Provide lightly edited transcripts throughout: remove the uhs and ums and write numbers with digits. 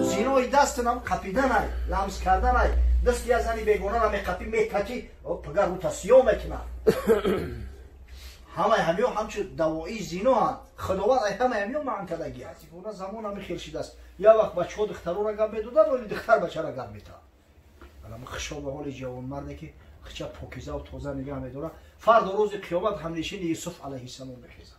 زینای دستنم قپیدن ای لمس کردن ای دستی از زنی بیگونه را میقپی میتکی پگر رو تسیو میکنن همه همیو همچه دوایی زینو هم خداوند ای همه همیو معن کدگی هستی اونا زمان همی خیر شده است یا وقت بچه ها دخترو را گم میدودن ولی دختر بچه را گم میتا الان خشا به حال جوان مرده که خچه پاکیزه و تازه نگه میداره فرد روز قیامت همنشین یوسف علیه السلام بخیزه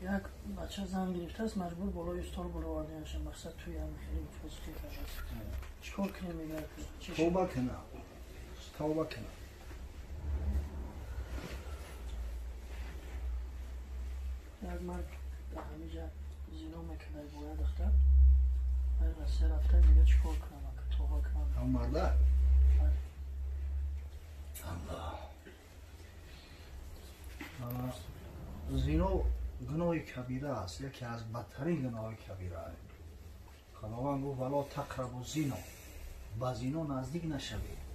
یک بچه زن گرفته است مجبور بالای استال بلوارده هستم مقصد توی هم خیلی فوزکی کرده چکار کنیم میگه توبه کنه توبه کنه یک مرد در همه جا زینا میکنه باید اختر هر 3 رفته میگه چکار کنم که توبه کنم هم مرده الله زینو گناه کبیره است یکی از بدترین گناه کبیره است خداوند گفت ولا تقربوا الزنا با زینو نزدیک نشوید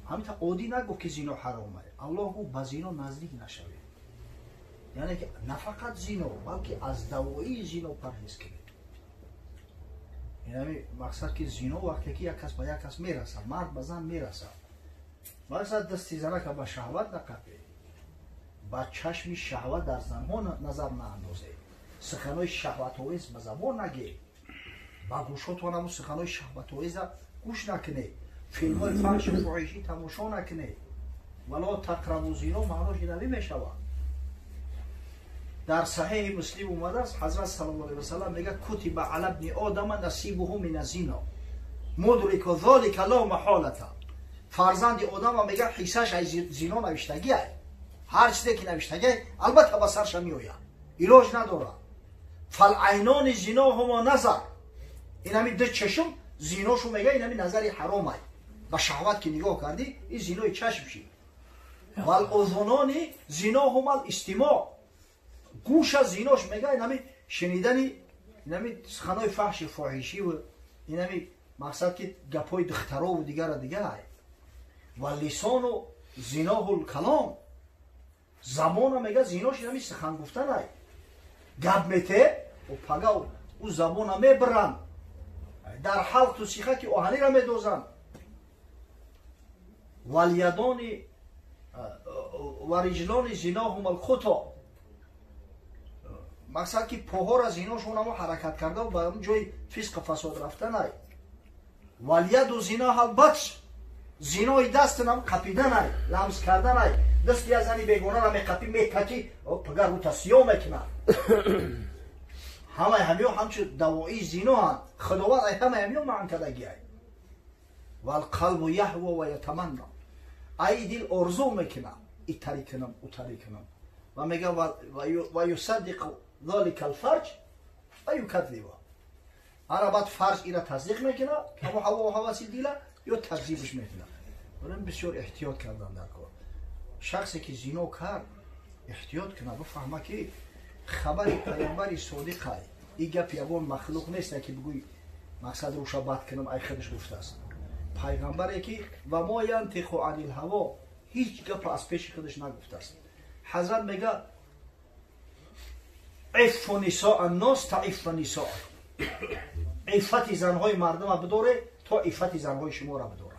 همینطور عادی نگفت که زینو حرامه الله گفت با زینو نزدیک نشوید یعنی که نه فقط زینو بلکه از دوایی زینو پرهیز کنید یعنی مقصد که زینو وقتی که یک کس به یک کس میرسه مرد به زن میرسه مقصد دستی زنه که به شهوت نقبه با چشم شهوت در زنها نظر ناندازه سخنای شهوت آمیز به زبان نگی با گوشاتون هم سخنای شهوت آمیز گوش نکنه فیلم های فحش و فحشی تماشا نکنه ولا تقربوا الزنا معناش اینمی میشود در صحیح مسلم اومده است حضرت صلی الله علیه و سلم میگه کتب علی ابن آدم نصیبه من الزنا مدرک ذلک لا محاله فرزند آدم میگه حصهش از زنا نوشتگی است هر چیزی که نوشتگی البته به سرش میآید علاج نداره فالعینان زنا هما نظر اینمی دو چشم زیناشو میگه اینمی نظری حرامه با شهوت که نگاه کردی این زینای چشم شی والاذنان زنا هما الاستماع گوش زیناش میگه اینمی شنیدنی اینمی سخنای فحش فاحشی و اینمی مقصد که گپای دخترا و دیگر و لسان و زنا الکلام زبان میگه زیناش اینمی سخن گفتن ای گپ میته و پگا او زبان میبرن در حلق تو سیخه که آهنی را میدوزن والیدان و رجلان زنا هم الخطا مقصد که پاها را زیناشون هم حرکت کرده و به اون جای فسق فساد رفتن ای والید و زنا البطش زینای دست هم قپیدن ای لمس کردن ای دستی از زنی بیگونه را میقپی میتکی پگر رو تسیو میکنن همه همیو همچه دوایی زینا هم خداوند ای همه همیو معن کدگی ای والقلب یهوه و یتمنى ای دل ارزو میکنم ای تری کنم او تری کنم و میگه و یصدق ذلك الفرج و یکذبه انا بعد فرج اینا تصدیق میکنه اما هوا و هواسی دیله یا تکذیبش میکنه برای بسیار احتیاط کردن در کار شخصی که زینا کرد احتیاط کنه بفهمه که خبر پیامبر صادق ای این گپ یگان مخلوق نیست که بگوی مقصد روش بد کنم ای خودش گفته است پیغمبری که و ما ینطق عن الهوا هیچ گپ از پیش خودش نگفته است حضرت میگه عف نساء الناس تعف نساء عفت زنهای مردم بداره تا عفت زنهای شما را بداره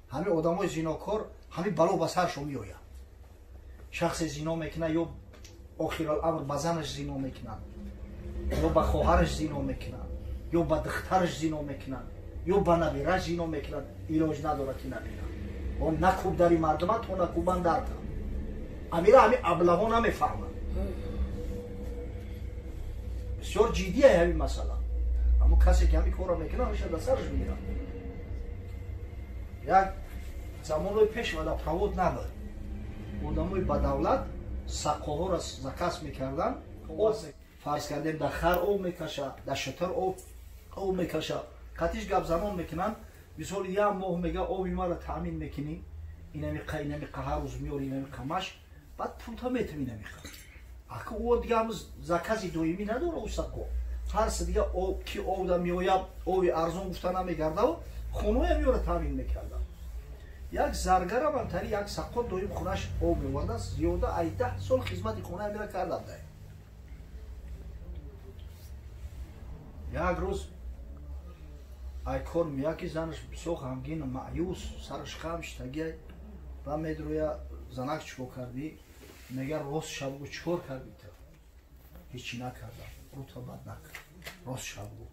همه آدمای زیناکار همه بلا به سرشون میآید شخص زنا میکنه یا آخر الامر به زنش زنا میکنن یا به خواهرش زنا میکنن یا به دخترش زنا میکنن یا به نویرش زنا میکنن علاج نداره که نکنن و نکوب داری مردم تو نکوبن در کن امیره همه ابلهان هم میفهمن بسیار جدیه همین مسئله اما کسی که همین کار را میکنه همیشه در سرش میگیرن یک زمانهای پیش و در پرواد نبود آدمای بدولت سقاها را زکس میکردن فرض کردیم در خر او میکشه در شتر او میکشه قطیش گپ زمان میکنن مثال یک ماه میگه آبی ما را تأمین میکنی اینمی قهر روز میاری اینمی قمش بعد پولتا میتونی نمیخواد اگه او دیگه هم زکسی دویمی نداره او سقا هر سه دیگه که او دا میاید اوی ارزون گفتن نمیگرده و خونه هم میاره تأمین میکرده یک زرگر هم تری یک سقا دویم خونش او میورده زیاده 10 سال خدمت خونه میره کرده یک روز айкон яки занаш бисёр ғамгин маъюс сараш хам штаги ва медрӯя занак чикор кардӣ мега рост шабгу чикор кардӣ то ҳечи накардам рута бад накард рост шабгу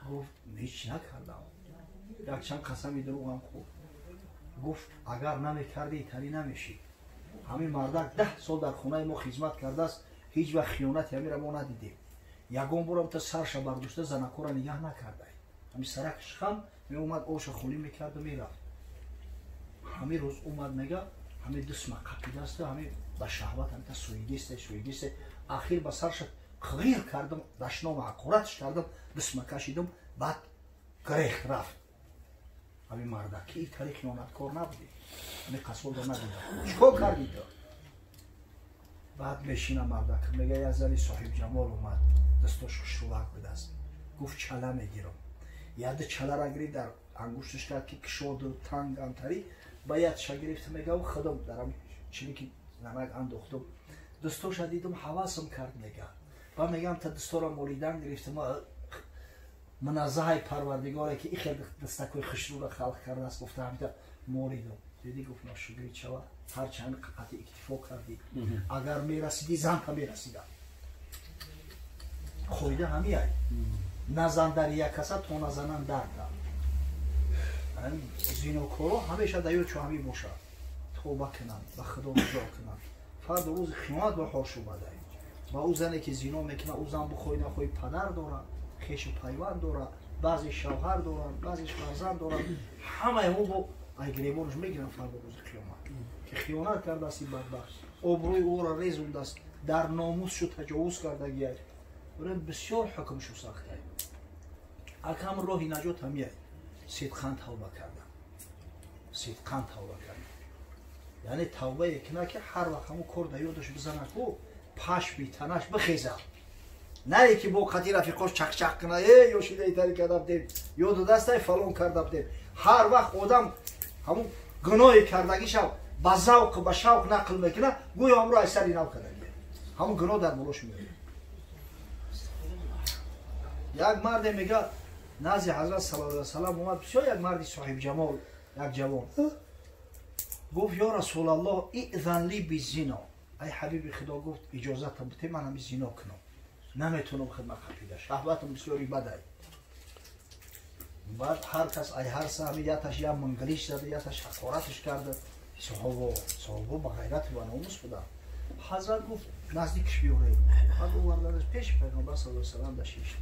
гуфт ҳечи накардам якчанд қасами дурӯғам хӯрд гуфт агар намекардӣ тарӣ намешӣ ҳамин мардак 10 сол дар хонаи мо хизмат кардааст ҳеҷ вақт хиёнати ҳамира мо надидем ягон борам та сарша бардошта занакора нигаҳ накардай ҳамин саракш хам меомад оша холӣ мекарду мерафт ҳамин рӯз омад мега ҳамин дусма қапидасту ҳамин ба шаҳват ҳамита суидисте ахир ба сарша қиғир кардам дашном ҳақоратш кардам дусма кашидам баъд гирехт рафт ҳамин мардак ки тари хиёнаткор набудӣ ҳамин қасода надида чикор кардӣ то баъд мешина мардак мега як зани соҳибҷамол омад дастош хушрувак будааст гуфт чала мегирам яда чалара гирифт дар ангушташ кард ки кишоду танг амтарӣ ба ядша гирифт мега худам дарам чили ки намак андохтам дастоша дидам ҳавасам кард мега ба мегам та дастора молидан гирифтам муназзаҳаи парвардигоре ки ихел дастакои хушрура халқ кардааст гуфта ҳамита молидам диди гуфт ношукрӣ чава ҳарчанд қати иктифо кардӣ агар мерасидӣ занта мерасида қоида ҳамиай назан дар як каса то назанан дарда зинокоро ҳамеша даёд чо ҳамин бошад توبه کنن و خدا رجوع کنن. فرد روز خیانت به حالش اومده. و او زنی که زنا میکنه او زن بخوی نخوی پدر داره، خویش پیوند داره، بعضی شوهر دارن، بعضیش فرزند دارن. همه او با ای گریبانش میگیرن فرد روز قیامت. که خیانت کرده است بدبخت. آبروی او را ریزونده است، در ناموسش تجاوز کرده گیاه. برای بسیار حکمشو سخته. اکم راهی نجات همیه. صدقاً توبه کردن. صدقاً توبه کردن. یعنی توبه کنه که هر وقت همون کرده یادش بزنه که پاش بیتنش بخیزه. نه که با قدی رفیقاش چک چک کنه یا شده ایتاری کرده بدیم یاد دسته فلان کرده بدیم. هر وقت آدم همون گناهی کردگیش با ذوق با شوق نقل میکنه گویا هم را اثری نو کرده. همون گناه در بلوش میره. یک مرد میگه نزد حضرت صلی الله علیه و سلم اومد بسیار یک مردی صاحب جمال یک جوان گفت یا رسول الله ایذن لی بالزنا ای حبیب خدا گفت اجازت بده من هم زنا کنم نمیتونم خدمت خفیده شهوتم بسیاری بده بعد هر کس ای هر سامی یتش یا منگلیش زده یتش حقارتش کرده صحابه با غیرت و ناموس بوده حضرت گفت نزدیکش بیاره بعد اووردنش پیش پیغمبر صلی الله علیه و سلم داشتیش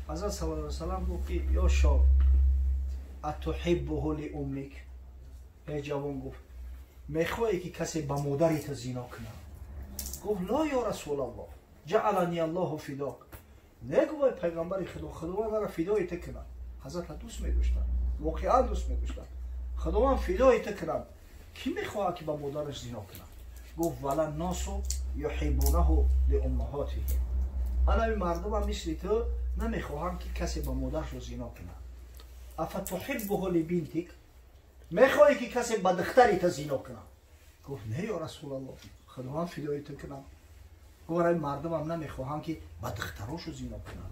حضرت صلی الله علیه و سلم گفت که یا شاب اتحبه لامک ای جوان گفت میخواهی که کسی با مادریت زنا کنه گفت لا یا رسول الله جعلنی الله فداک نگوی پیغمبر خداوند را فدایت کنم حضرت دوست می‌داشتن واقعا دوست می‌داشتن خداوند فدایت کنم کی میخواد که با مادرش زنا کنه گفت ولا الناس یحبونه لامهاتهم انا مردم هم مثل تو نمیخواهم که کسی با مادرش زنا کنه افتحبه لبنتک میخوای که کسی با دختریت زنا کنه گفت نه یا رسول الله خداوند فدایت کنم گفت مردم هم نمیخواهم که با دختراشو زنا کنه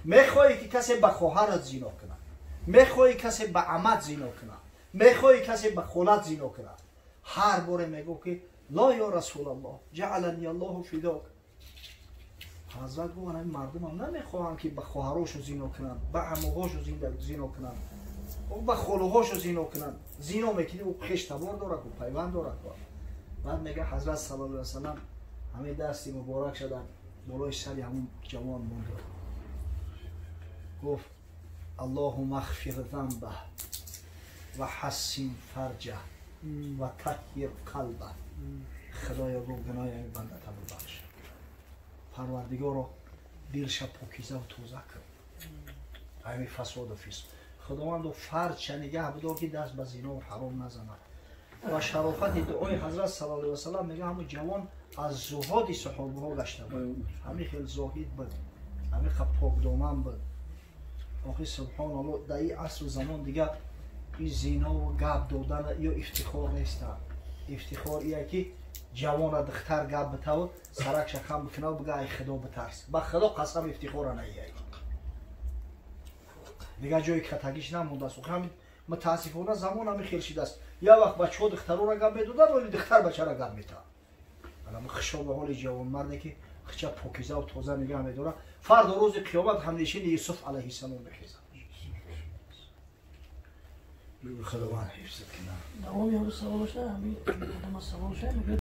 میخوای که کسی با خواهرت زنا کنه میخوای کسی با عمت زنا کنه میخوای کسی با خالت زنا کنه هر باره میگو که لا یا رسول الله جعلنی الله فداک حضرت گفت مردم هم نمیخواهم که با خواهراشو زنا کنن با عموهاشو زنا کنن با خالوهاشو زنا کنن زنا میکنی او خیش تبار داره و پیوند داره بعد میگه حضرت صلی الله علیه و سلم همه دستی مبارک شدن بالای سری همون جوان مونده گفت اللهم اغفر ذنبه و حسن فرجه و طهر قلبه خدایا گفت گناه این بنده تو ببخش پروردگار رو دلش پاکیزه و تازه کن همین فساد و فسق خداوند فرج نگه بدار که دست به زنا و حرام نزنه و شرافت دعای حضرت صلی الله علیه و سلم میگه همون جوان از زهاد صحابه ها گشته بود همین خیلی زاهد بود همین خیلی پاک دامن بود آخه سبحان الله در این عصر و زمان دیگه این زنا و گپ دادن یا افتخار نیست افتخار ایه که جوان دختر گپ بتاو سرکش خم بکنه و بگه ای خدا بترس با خدا قسم افتخار نیایی دیگه جای کتگیش نمونده است. همین متاسفانه زمان هم خیلی شده است. یا وقت بچه ها دخترها را گپ میدادن ولی دختر بچه را گپ میتاد. الان خشاب به حال جوان مرده که خچه پاکیزه و تازه نگه میداره فردا روز قیامت همنشین یوسف علیه السلام بخیزه. خداوند حفظت کنه. دوام یا سوالش همین سوالش